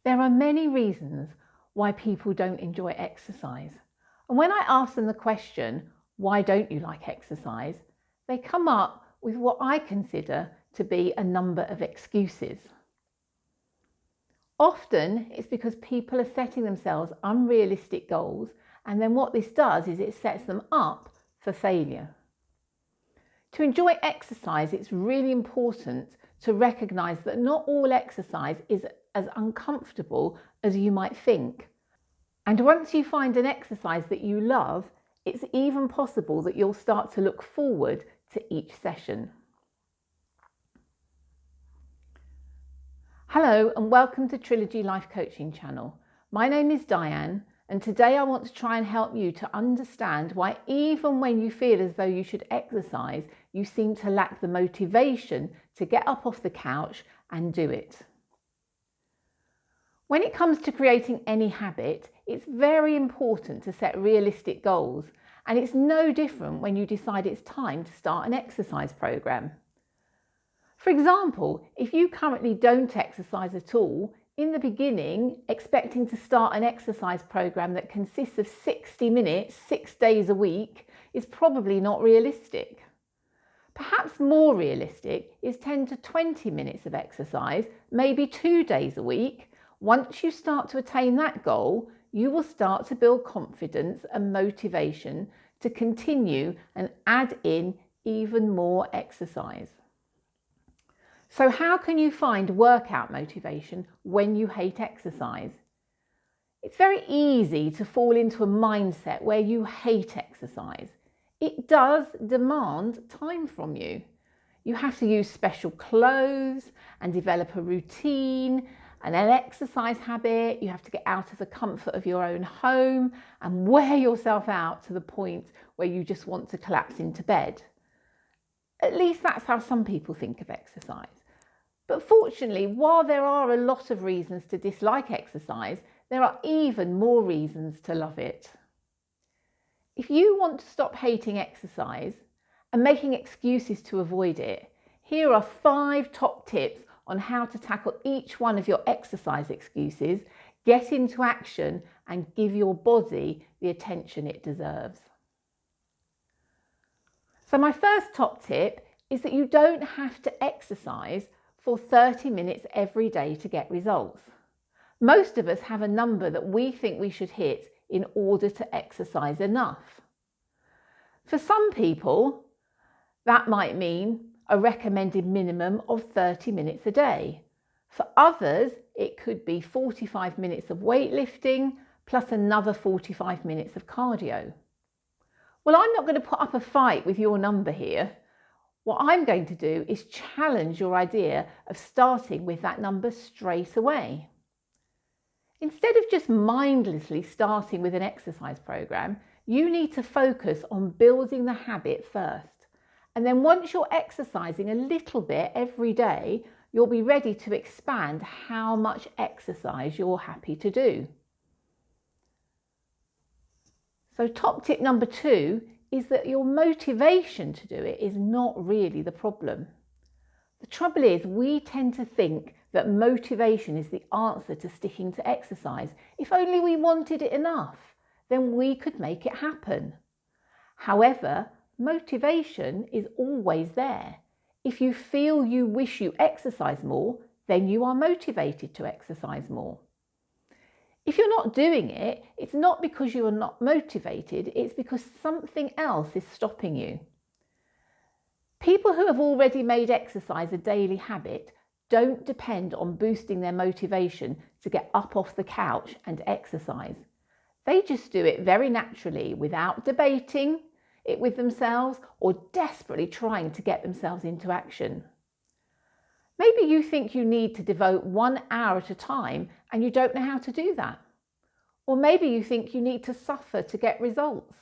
There are many reasons why people don't enjoy exercise. And when I ask them the question, why don't you like exercise? They come up with what I consider to be a number of excuses. Often it's because people are setting themselves unrealistic goals, and then what this does is it sets them up for failure. To enjoy exercise, it's really important to recognise that not all exercise is as uncomfortable as you might think. And once you find an exercise that you love, it's even possible that you'll start to look forward to each session. Hello and welcome to Trilogy Life Coaching Channel. My name is Diane, and today I want to try and help you to understand why even when you feel as though you should exercise, you seem to lack the motivation to get up off the couch and do it. When it comes to creating any habit, it's very important to set realistic goals, and it's no different when you decide it's time to start an exercise program. For example, if you currently don't exercise at all, in the beginning, expecting to start an exercise program that consists of 60 minutes, 6 days a week, is probably not realistic. Perhaps more realistic is 10 to 20 minutes of exercise, maybe 2 days a week. Once you start to attain that goal, you will start to build confidence and motivation to continue and add in even more exercise. So how can you find workout motivation when you hate exercise? It's very easy to fall into a mindset where you hate exercise. It does demand time from you. You have to use special clothes and develop a routine and an exercise habit. You have to get out of the comfort of your own home and wear yourself out to the point where you just want to collapse into bed. At least that's how some people think of exercise. But fortunately, while there are a lot of reasons to dislike exercise, there are even more reasons to love it. If you want to stop hating exercise and making excuses to avoid it, here are 5 top tips on how to tackle each one of your exercise excuses, get into action, and give your body the attention it deserves. So my first top tip is that you don't have to exercise for 30 minutes every day to get results. Most of us have a number that we think we should hit in order to exercise enough. For some people, that might mean a recommended minimum of 30 minutes a day. For others, it could be 45 minutes of weightlifting plus another 45 minutes of cardio. Well, I'm not going to put up a fight with your number here. What I'm going to do is challenge your idea of starting with that number straight away. Instead of just mindlessly starting with an exercise program, you need to focus on building the habit first. And then once you're exercising a little bit every day, you'll be ready to expand how much exercise you're happy to do. So top tip number 2 is that your motivation to do it is not really the problem. The trouble is we tend to think that motivation is the answer to sticking to exercise. If only we wanted it enough, then we could make it happen. However, motivation is always there. If you feel you wish you exercise more, then you are motivated to exercise more. If you're not doing it, it's not because you are not motivated, it's because something else is stopping you. People who have already made exercise a daily habit don't depend on boosting their motivation to get up off the couch and exercise. They just do it very naturally without debating it with themselves or desperately trying to get themselves into action. Maybe you think you need to devote 1 hour at a time and you don't know how to do that. Or maybe you think you need to suffer to get results.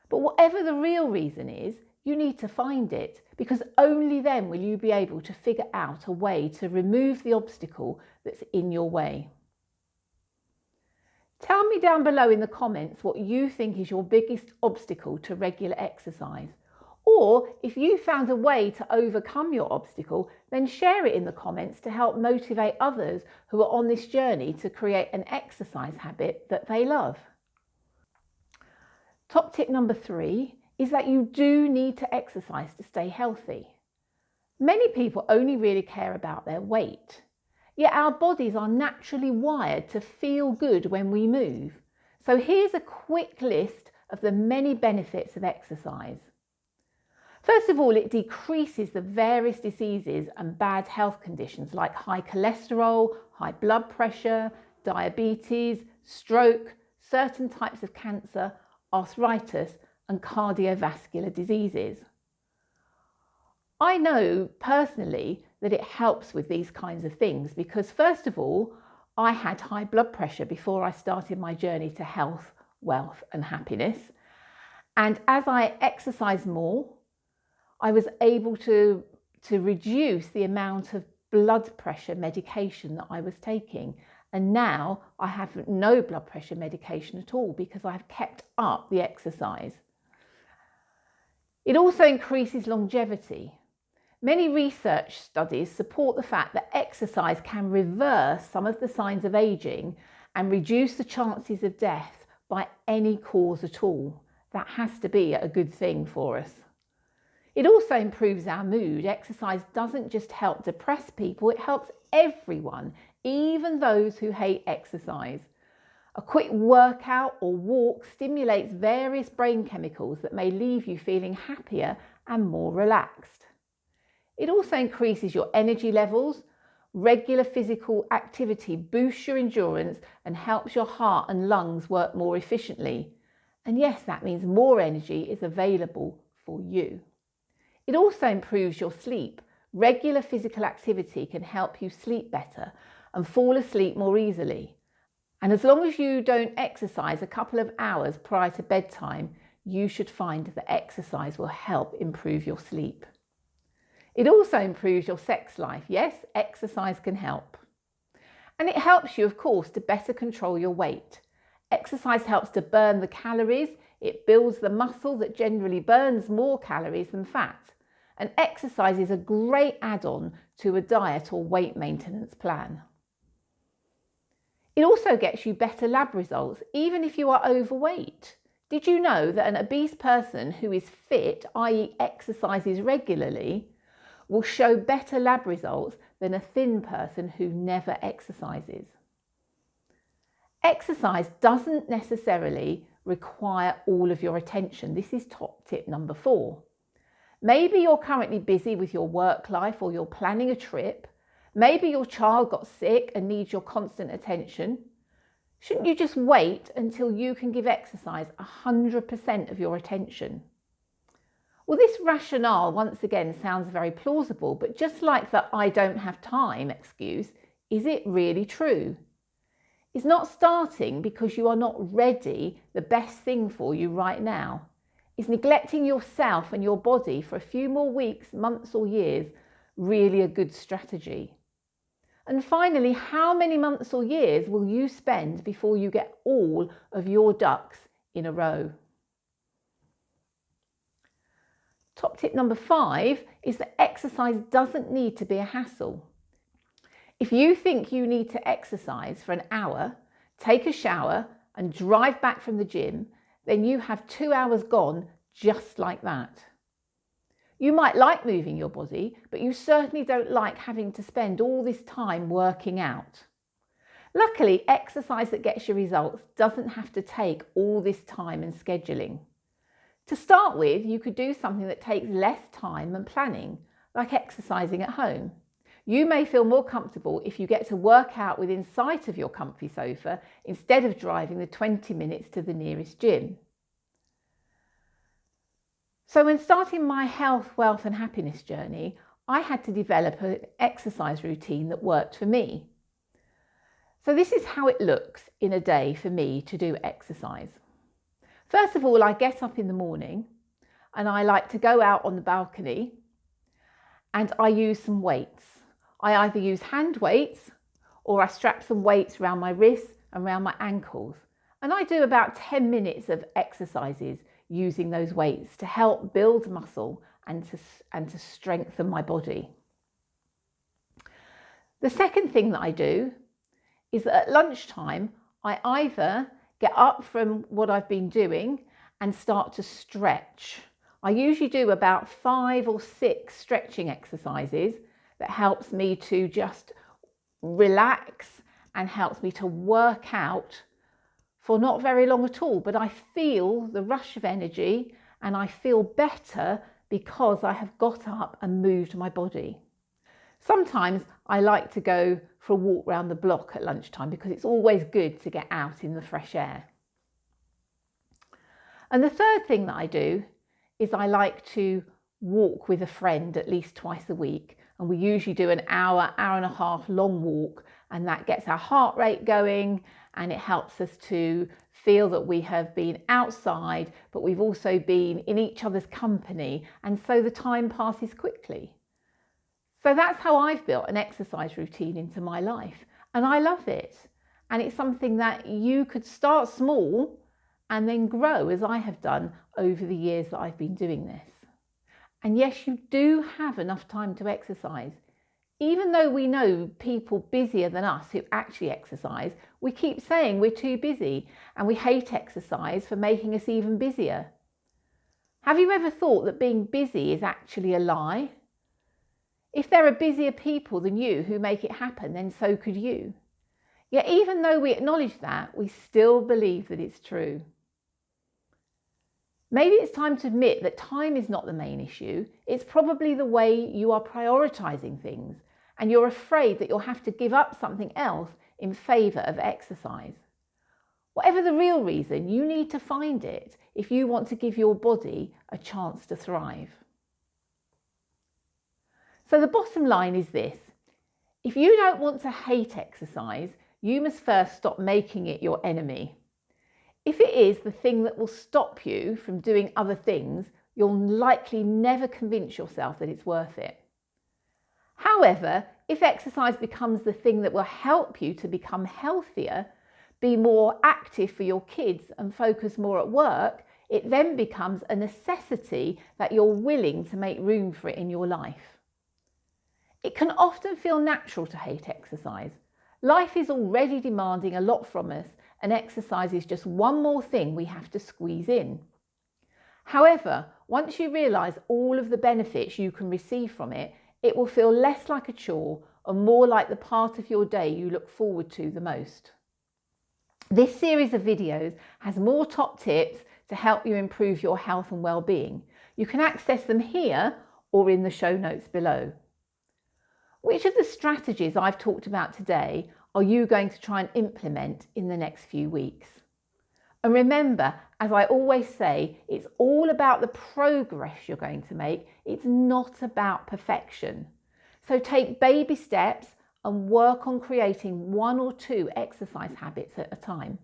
But whatever the real reason is, you need to find it, because only then will you be able to figure out a way to remove the obstacle that's in your way. Tell me down below in the comments what you think is your biggest obstacle to regular exercise. Or if you found a way to overcome your obstacle, then share it in the comments to help motivate others who are on this journey to create an exercise habit that they love. Top tip number 3 is that you do need to exercise to stay healthy. Many people only really care about their weight, yet our bodies are naturally wired to feel good when we move. So here's a quick list of the many benefits of exercise. First of all, it decreases the various diseases and bad health conditions like high cholesterol, high blood pressure, diabetes, stroke, certain types of cancer, arthritis, and cardiovascular diseases. I know personally that it helps with these kinds of things because, first of all, I had high blood pressure before I started my journey to health, wealth, and happiness. And as I exercised more, I was able to reduce the amount of blood pressure medication that I was taking. And now I have no blood pressure medication at all because I've kept up the exercise. It also increases longevity. Many research studies support the fact that exercise can reverse some of the signs of aging and reduce the chances of death by any cause at all. That has to be a good thing for us. It also improves our mood. Exercise doesn't just help depressed people, it helps everyone, even those who hate exercise. A quick workout or walk stimulates various brain chemicals that may leave you feeling happier and more relaxed. It also increases your energy levels. Regular physical activity boosts your endurance and helps your heart and lungs work more efficiently. And yes, that means more energy is available for you. It also improves your sleep. Regular physical activity can help you sleep better and fall asleep more easily. And as long as you don't exercise a couple of hours prior to bedtime, you should find that exercise will help improve your sleep. It also improves your sex life. Yes, exercise can help. And it helps you, of course, to better control your weight. Exercise helps to burn the calories. It builds the muscle that generally burns more calories than fat. And exercise is a great add-on to a diet or weight maintenance plan. It also gets you better lab results, even if you are overweight. Did you know that an obese person who is fit, i.e. exercises regularly, will show better lab results than a thin person who never exercises? Exercise doesn't necessarily require all of your attention. This is top tip number 4. Maybe you're currently busy with your work life or you're planning a trip. Maybe your child got sick and needs your constant attention. Shouldn't you just wait until you can give exercise 100% of your attention? Well, this rationale once again sounds very plausible, but just like the "I don't have time" excuse, is it really true? Is not starting because you are not ready the best thing for you right now? Is neglecting yourself and your body for a few more weeks, months or years really a good strategy? And finally, how many months or years will you spend before you get all of your ducks in a row? Top tip number 5 is that exercise doesn't need to be a hassle. If you think you need to exercise for an hour, take a shower and drive back from the gym, then you have 2 hours gone just like that. You might like moving your body, but you certainly don't like having to spend all this time working out. Luckily, exercise that gets you results doesn't have to take all this time and scheduling. To start with, you could do something that takes less time and planning, like exercising at home. You may feel more comfortable if you get to work out within sight of your comfy sofa instead of driving the 20 minutes to the nearest gym. So when starting my health, wealth and happiness journey, I had to develop an exercise routine that worked for me. So this is how it looks in a day for me to do exercise. First of all, I get up in the morning and I like to go out on the balcony and I use some weights. I either use hand weights or I strap some weights around my wrists and around my ankles. And I do about 10 minutes of exercises using those weights to help build muscle and to strengthen my body. The second thing that I do is that at lunchtime, I either get up from what I've been doing and start to stretch. I usually do about 5 or 6 stretching exercises that helps me to just relax and helps me to work out for not very long at all, but I feel the rush of energy and I feel better because I have got up and moved my body. Sometimes I like to go for a walk around the block at lunchtime because it's always good to get out in the fresh air. And the third thing that I do is I like to walk with a friend at least twice a week. And we usually do an hour, hour and a half long walk, and that gets our heart rate going and it helps us to feel that we have been outside, but we've also been in each other's company, and so the time passes quickly. So that's how I've built an exercise routine into my life, and I love it. And it's something that you could start small and then grow, as I have done over the years that I've been doing this. And yes, you do have enough time to exercise. Even though we know people busier than us who actually exercise, we keep saying we're too busy and we hate exercise for making us even busier. Have you ever thought that being busy is actually a lie? If there are busier people than you who make it happen, then so could you. Yet even though we acknowledge that, we still believe that it's true. Maybe it's time to admit that time is not the main issue. It's probably the way you are prioritising things, and you're afraid that you'll have to give up something else in favour of exercise. Whatever the real reason, you need to find it if you want to give your body a chance to thrive. So the bottom line is this: if you don't want to hate exercise, you must first stop making it your enemy. If it is the thing that will stop you from doing other things, you'll likely never convince yourself that it's worth it. However, if exercise becomes the thing that will help you to become healthier, be more active for your kids and focus more at work, it then becomes a necessity that you're willing to make room for it in your life. It can often feel natural to hate exercise. Life is already demanding a lot from us, and exercise is just one more thing we have to squeeze in. However, once you realise all of the benefits you can receive from it, it will feel less like a chore and more like the part of your day you look forward to the most. This series of videos has more top tips to help you improve your health and well-being. You can access them here or in the show notes below. Which of the strategies I've talked about today are you going to try and implement in the next few weeks? And remember, as I always say, it's all about the progress you're going to make. It's not about perfection. So take baby steps and work on creating 1 or 2 exercise habits at a time.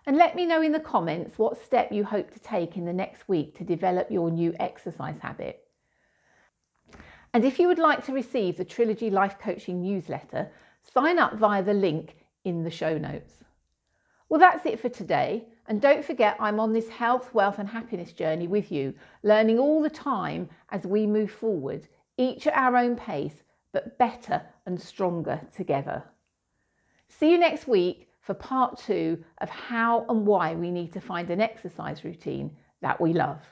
And let me know in the comments what step you hope to take in the next week to develop your new exercise habit. And if you would like to receive the Trilogy Life Coaching newsletter, sign up via the link in the show notes. Well, that's it for today. And don't forget, I'm on this health, wealth and happiness journey with you, learning all the time as we move forward, each at our own pace, but better and stronger together. See you next week for part 2 of how and why we need to find an exercise routine that we love.